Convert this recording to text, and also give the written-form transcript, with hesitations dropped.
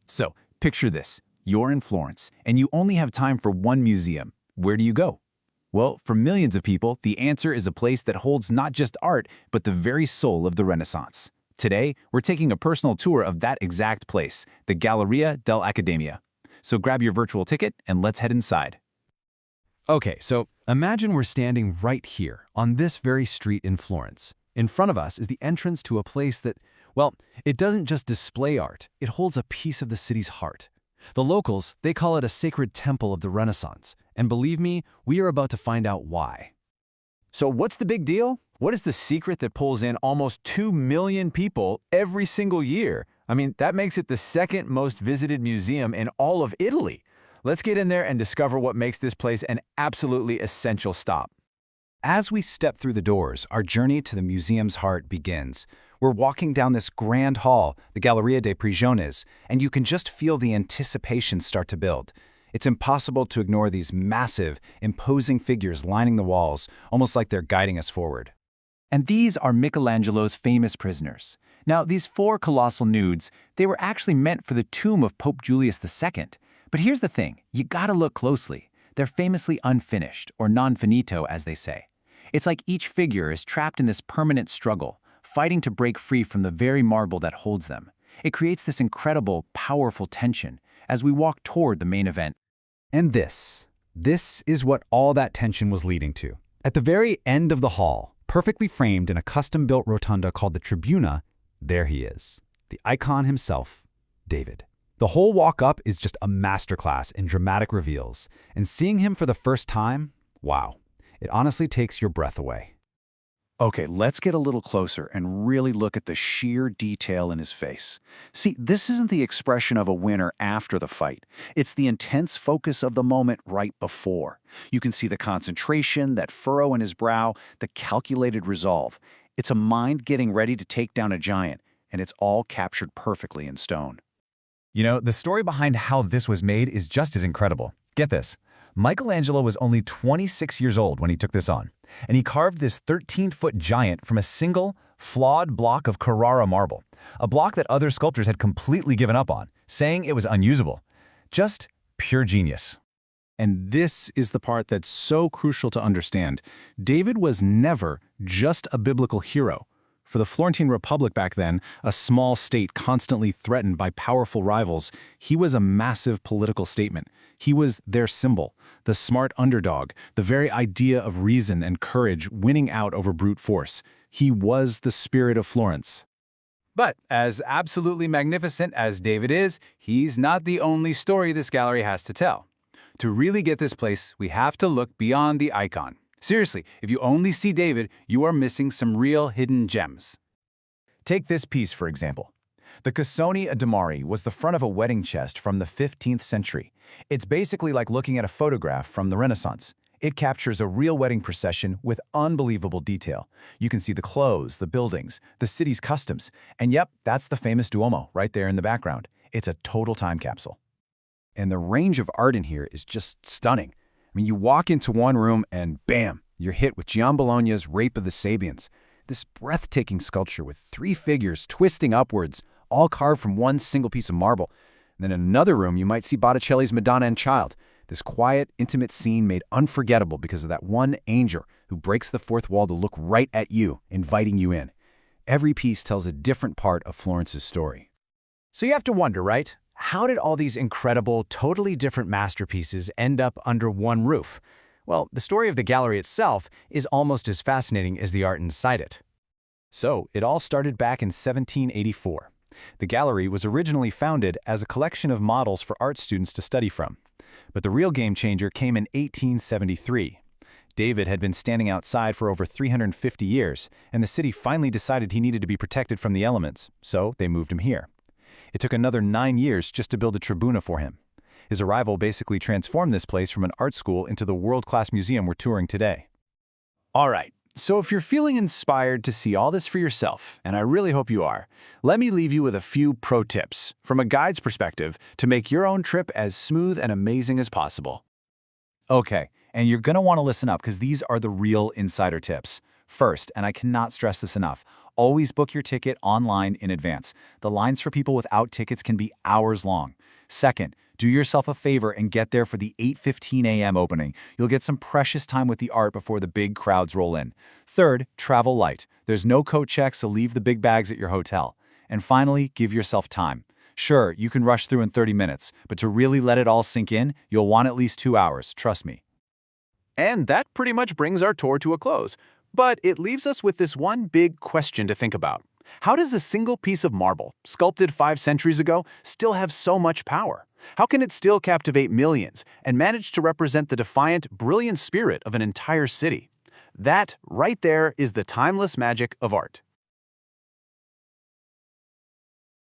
So, picture this. You're in Florence, and you only have time for one museum. Where do you go? Well, for millions of people, the answer is a place that holds not just art, but the very soul of the Renaissance. Today, we're taking a personal tour of that exact place, the Galleria dell'Accademia. So grab your virtual ticket and let's head inside. Okay, so imagine we're standing right here on this very street in Florence. In front of us is the entrance to a place that, well, it doesn't just display art, it holds a piece of the city's heart. The locals, they call it a sacred temple of the Renaissance, and believe me, we are about to find out why. So what's the big deal? What is the secret that pulls in almost 2 million people every single year? I mean, that makes it the second most visited museum in all of Italy. Let's get in there and discover what makes this place an absolutely essential stop. As we step through the doors, our journey to the museum's heart begins. We're walking down this grand hall, the Galleria dei Prigiones, and you can just feel the anticipation start to build. It's impossible to ignore these massive, imposing figures lining the walls, almost like they're guiding us forward. And these are Michelangelo's famous prisoners. Now, these 4 colossal nudes, they were actually meant for the tomb of Pope Julius II. But here's the thing, you gotta look closely. They're famously unfinished, or non finito as they say. It's like each figure is trapped in this permanent struggle, fighting to break free from the very marble that holds them. It creates this incredible, powerful tension as we walk toward the main event. And this is what all that tension was leading to. At the very end of the hall, perfectly framed in a custom-built rotunda called the Tribuna, there he is, the icon himself, David. The whole walk up is just a masterclass in dramatic reveals, and seeing him for the first time, wow, it honestly takes your breath away. Okay, let's get a little closer and really look at the sheer detail in his face. See, this isn't the expression of a winner after the fight. It's the intense focus of the moment right before. You can see the concentration, that furrow in his brow, the calculated resolve. It's a mind getting ready to take down a giant, and it's all captured perfectly in stone. You know, the story behind how this was made is just as incredible. Get this. Michelangelo was only 26 years old when he took this on, and he carved this 13-foot giant from a single, flawed block of Carrara marble, a block that other sculptors had completely given up on, saying it was unusable. Just pure genius. And this is the part that's so crucial to understand. David was never just a biblical hero. For the Florentine Republic back then, a small state constantly threatened by powerful rivals, he was a massive political statement. He was their symbol, the smart underdog, the very idea of reason and courage winning out over brute force. He was the spirit of Florence. But as absolutely magnificent as David is, he's not the only story this gallery has to tell. To really get this place, we have to look beyond the icon. Seriously, if you only see David, you are missing some real hidden gems. Take this piece, for example. The Cassoni Adamari was the front of a wedding chest from the 15th century. It's basically like looking at a photograph from the Renaissance. It captures a real wedding procession with unbelievable detail. You can see the clothes, the buildings, the city's customs. And yep, that's the famous Duomo right there in the background. It's a total time capsule. And the range of art in here is just stunning. I mean, you walk into one room and bam, you're hit with Giambologna's Rape of the Sabians. This breathtaking sculpture with 3 figures twisting upwards, all carved from one single piece of marble. And then in another room, you might see Botticelli's Madonna and Child. This quiet, intimate scene made unforgettable because of that one angel who breaks the fourth wall to look right at you, inviting you in. Every piece tells a different part of Florence's story. So you have to wonder, right? How did all these incredible, totally different masterpieces end up under one roof? Well, the story of the gallery itself is almost as fascinating as the art inside it. So, it all started back in 1784. The gallery was originally founded as a collection of models for art students to study from. But the real game changer came in 1873. David had been standing outside for over 350 years, and the city finally decided he needed to be protected from the elements, so they moved him here. It took another 9 years just to build a tribuna for him. His arrival basically transformed this place from an art school into the world-class museum we're touring today. All right, so if you're feeling inspired to see all this for yourself, and I really hope you are, let me leave you with a few pro tips from a guide's perspective to make your own trip as smooth and amazing as possible. Okay, and you're going to want to listen up because these are the real insider tips. First, and I cannot stress this enough, always book your ticket online in advance. The lines for people without tickets can be hours long. Second, do yourself a favor and get there for the 8:15 a.m. opening. You'll get some precious time with the art before the big crowds roll in. Third, travel light. There's no coat checks, so leave the big bags at your hotel. And finally, give yourself time. Sure, you can rush through in 30 minutes, but to really let it all sink in, you'll want at least 2 hours, trust me. And that pretty much brings our tour to a close. But it leaves us with this one big question to think about. How does a single piece of marble, sculpted 5 centuries ago, still have so much power? How can it still captivate millions and manage to represent the defiant, brilliant spirit of an entire city? That, right there, is the timeless magic of art.